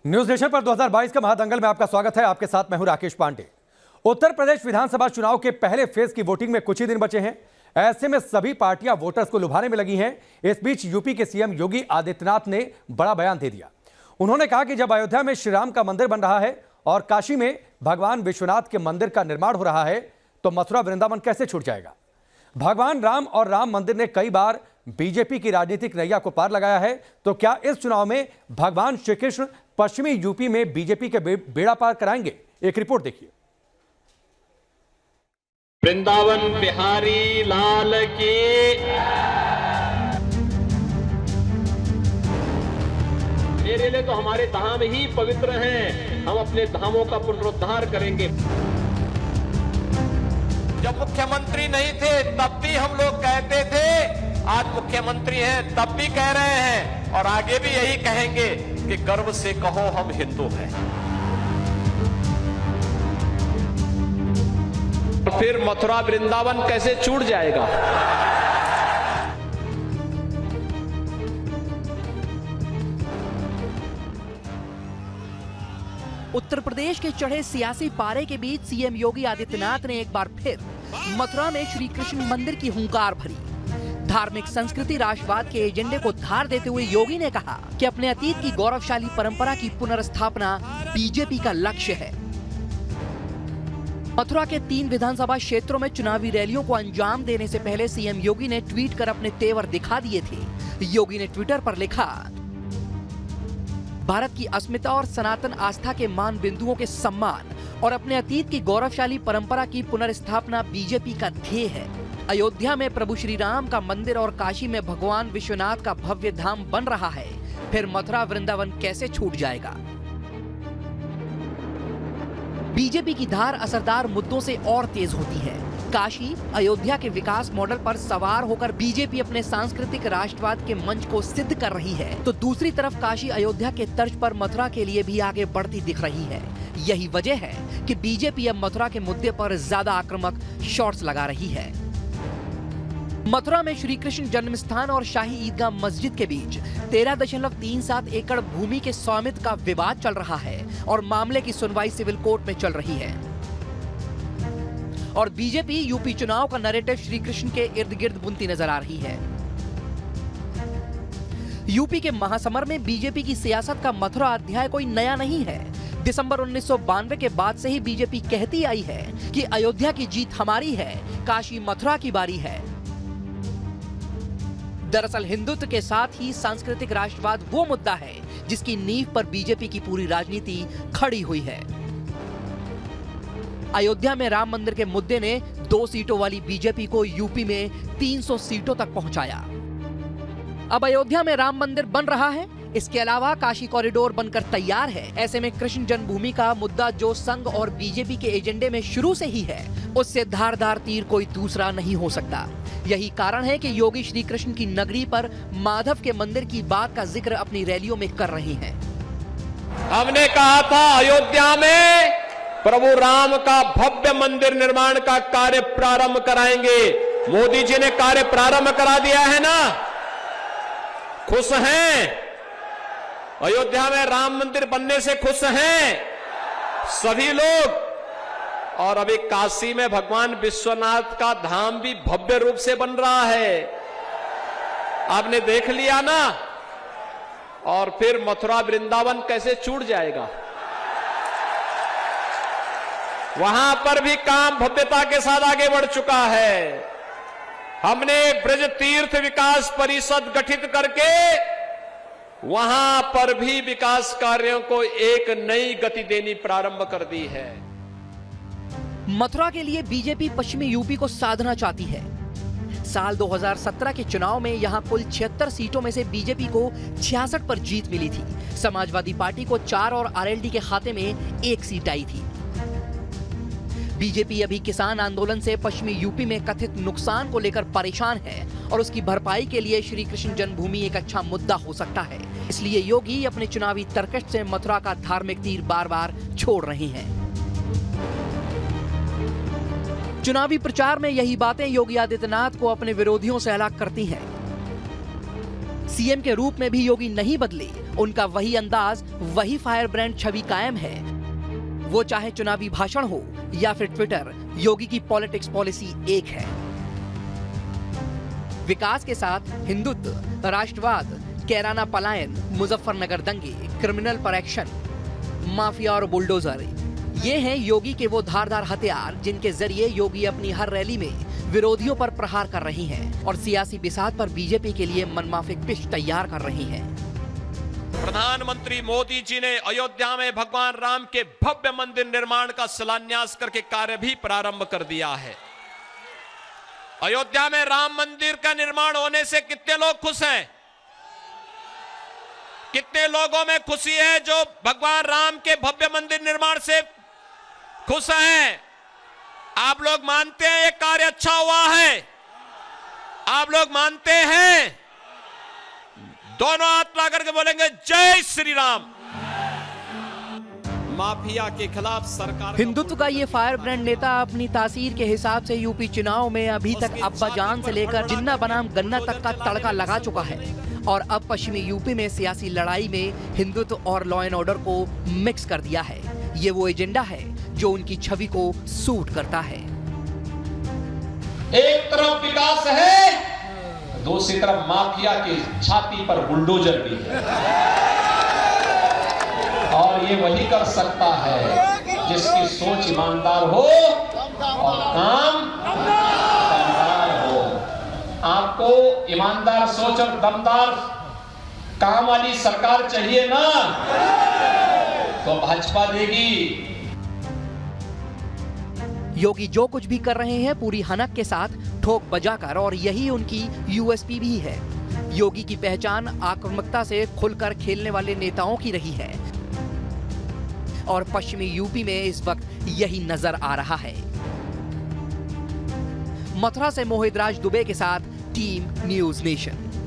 News nation पर 2022 का महादंगल में आपका स्वागत है। आपके साथ मैं हूं राकेश पांडे। उत्तर प्रदेश विधानसभा चुनाव के पहले फेज की वोटिंग में कुछ ही दिन बचे हैं। ऐसे में सभी पार्टियां वोटर्स को लुभाने में लगी हैं। इस बीच यूपी के सीएम योगी आदित्यनाथ ने बड़ा बयान दे दिया। उन्होंने कहा कि जब अयोध्या में श्री राम का मंदिर बन रहा है और काशी में भगवान विश्वनाथ के मंदिर का निर्माण हो रहा है, तो मथुरा वृंदावन कैसे छूट जाएगा। भगवान राम और राम मंदिर ने कई बार बीजेपी की राजनीतिक नैया को पार लगाया है, तो क्या इस चुनाव में भगवान श्री कृष्ण पश्चिमी यूपी में बीजेपी के बेड़ा पार कराएंगे? एक रिपोर्ट देखिए। वृंदावन बिहारी लाल की। मेरे लिए तो हमारे धाम ही पवित्र हैं। हम अपने धामों का पुनरुद्धार करेंगे। जब मुख्यमंत्री नहीं थे तब भी हम लोग कहते थे, आज मुख्यमंत्री हैं तब भी कह रहे हैं और आगे भी यही कहेंगे कि गर्व से कहो हम हिंदू हैं। फिर मथुरा वृंदावन कैसे छूट जाएगा। उत्तर प्रदेश के चढ़े सियासी पारे के बीच सीएम योगी आदित्यनाथ ने एक बार फिर मथुरा में श्री कृष्ण मंदिर की हुंकार भरी। धार्मिक संस्कृति राष्ट्रवाद के एजेंडे को धार देते हुए योगी ने कहा कि अपने अतीत की गौरवशाली परंपरा की पुनर्स्थापना बीजेपी का लक्ष्य है। मथुरा के 3 विधानसभा क्षेत्रों में चुनावी रैलियों को अंजाम देने से पहले सीएम योगी ने ट्वीट कर अपने तेवर दिखा दिए थे। योगी ने ट्विटर पर लिखा, भारत की अस्मिता और सनातन आस्था के मान बिंदुओं के सम्मान और अपने अतीत की गौरवशाली परंपरा की पुनर्स्थापना बीजेपी का ध्येय है। अयोध्या में प्रभु श्री राम का मंदिर और काशी में भगवान विश्वनाथ का भव्य धाम बन रहा है, फिर मथुरा वृंदावन कैसे छूट जाएगा। बीजेपी की धार असरदार मुद्दों से और तेज होती है। काशी अयोध्या के विकास मॉडल पर सवार होकर बीजेपी अपने सांस्कृतिक राष्ट्रवाद के मंच को सिद्ध कर रही है, तो दूसरी तरफ काशी अयोध्या के तर्ज पर मथुरा के लिए भी आगे बढ़ती दिख रही है। यही वजह है कि बीजेपी अब मथुरा के मुद्दे पर ज्यादा आक्रामक शॉट्स लगा रही है। मथुरा में श्री कृष्ण जन्म स्थान और शाही ईदगाह मस्जिद के बीच 13.37 एकड़ भूमि के स्वामित्व का विवाद चल रहा है और मामले की सुनवाई सिविल कोर्ट में चल रही है। और बीजेपी यूपी चुनाव का नैरेटिव श्री कृष्ण के इर्द गिर्द बुनती नजर आ रही है। यूपी के महासमर में बीजेपी की सियासत का मथुरा अध्याय कोई नया नहीं है। दिसंबर 1992 के बाद से ही बीजेपी कहती आई है कि अयोध्या की जीत हमारी है, काशी मथुरा की बारी है। दरअसल हिंदुत्व के साथ ही सांस्कृतिक राष्ट्रवाद वो मुद्दा है जिसकी नींव पर बीजेपी की पूरी राजनीति खड़ी हुई है। अयोध्या में राम मंदिर के मुद्दे ने 2 सीटों वाली बीजेपी को यूपी में 300 सीटों तक पहुंचाया। अब अयोध्या में राम मंदिर बन रहा है, इसके अलावा काशी कॉरिडोर बनकर तैयार है। ऐसे में कृष्ण जन्मभूमि का मुद्दा जो संघ और बीजेपी के एजेंडे में शुरू से ही है, उससे धारदार तीर कोई दूसरा नहीं हो सकता। यही कारण है कि योगी श्री कृष्ण की नगरी पर माधव के मंदिर की बात का जिक्र अपनी रैलियों में कर रहे हैं। हमने कहा था अयोध्या में प्रभु राम का भव्य मंदिर निर्माण का कार्य प्रारंभ कराएंगे। मोदी जी ने कार्य प्रारंभ करा दिया है ना, खुश हैं? अयोध्या में राम मंदिर बनने से खुश हैं सभी लोग। और अभी काशी में भगवान विश्वनाथ का धाम भी भव्य रूप से बन रहा है, आपने देख लिया ना। और फिर मथुरा वृंदावन कैसे छूट जाएगा। वहां पर भी काम भव्यता के साथ आगे बढ़ चुका है। हमने ब्रज तीर्थ विकास परिषद गठित करके वहां पर भी विकास कार्यों को एक नई गति देनी प्रारंभ कर दी है। मथुरा के लिए बीजेपी पश्चिमी यूपी को साधना चाहती है। साल 2017 के चुनाव में यहां कुल 76 सीटों में से बीजेपी को 66 पर जीत मिली थी। समाजवादी पार्टी को 4 और आरएलडी के खाते में 1 सीट आई थी। बीजेपी अभी किसान आंदोलन से पश्चिमी यूपी में कथित नुकसान को लेकर परेशान है और उसकी भरपाई के लिए श्री कृष्ण जन्मभूमि एक अच्छा मुद्दा हो सकता है। इसलिए योगी अपने चुनावी तर्कश से मथुरा का धार्मिक तीर बार बार छोड़ रहे हैं। चुनावी प्रचार में यही बातें योगी आदित्यनाथ को अपने विरोधियों से अलग करती हैं। सीएम के रूप में भी योगी नहीं बदले, उनका वही अंदाज, वही फायर ब्रांड छवि कायम है। वो चाहे चुनावी भाषण हो या फिर ट्विटर, योगी की पॉलिटिक्स पॉलिसी एक है। विकास के साथ हिंदुत्व, राष्ट्रवाद, कैराना पलायन, मुजफ्फरनगर दंगे, क्रिमिनल पर एक्शन, माफिया और बुलडोजर, ये हैं योगी के वो धारदार हथियार जिनके जरिए योगी अपनी हर रैली में विरोधियों पर प्रहार कर रही हैं और सियासी बिसात पर बीजेपी के लिए मनमाफिक पिच तैयार कर रही हैं। प्रधानमंत्री मोदी जी ने अयोध्या में भगवान राम के भव्य मंदिर निर्माण का शिलान्यास करके कार्य भी प्रारंभ कर दिया है। अयोध्या में राम मंदिर का निर्माण होने से कितने लोग खुश हैं? कितने लोगों में खुशी है जो भगवान राम के भव्य मंदिर निर्माण से खुश हैं? आप लोग मानते हैं ये कार्य अच्छा हुआ है? आप लोग मानते हैं? दोनों हाथ ला करके बोलेंगे जय श्री राम। माफिया के खिलाफ सरकार। हिंदुत्व का ये फायर ब्रांड नेता अपनी तासीर के हिसाब से यूपी चुनाव में अभी तक अब्बाजान से लेकर जिन्ना बनाम गन्ना तक का तड़का लगा चुका है और अब पश्चिमी यूपी में सियासी लड़ाई में हिंदुत्व और लॉ एंड ऑर्डर को मिक्स कर दिया है। ये वो एजेंडा है जो उनकी छवि को सूट करता है। एक तरफ विकास है, दूसरी तरफ माफिया की छाती पर बुलडोजर भी है और ये वही कर सकता है जिसकी सोच ईमानदार हो और काम दमदार हो। आपको ईमानदार सोच और दमदार काम वाली सरकार चाहिए ना, तो भाजपा देगी। योगी जो कुछ भी कर रहे हैं पूरी हनक के साथ, ठोक बजाकर, और यही उनकी यूएसपी भी है। योगी की पहचान आक्रामकता से खुलकर खेलने वाले नेताओं की रही है और पश्चिमी यूपी में इस वक्त यही नजर आ रहा है। मथुरा से मोहित राज दुबे के साथ टीम न्यूज़ नेशन।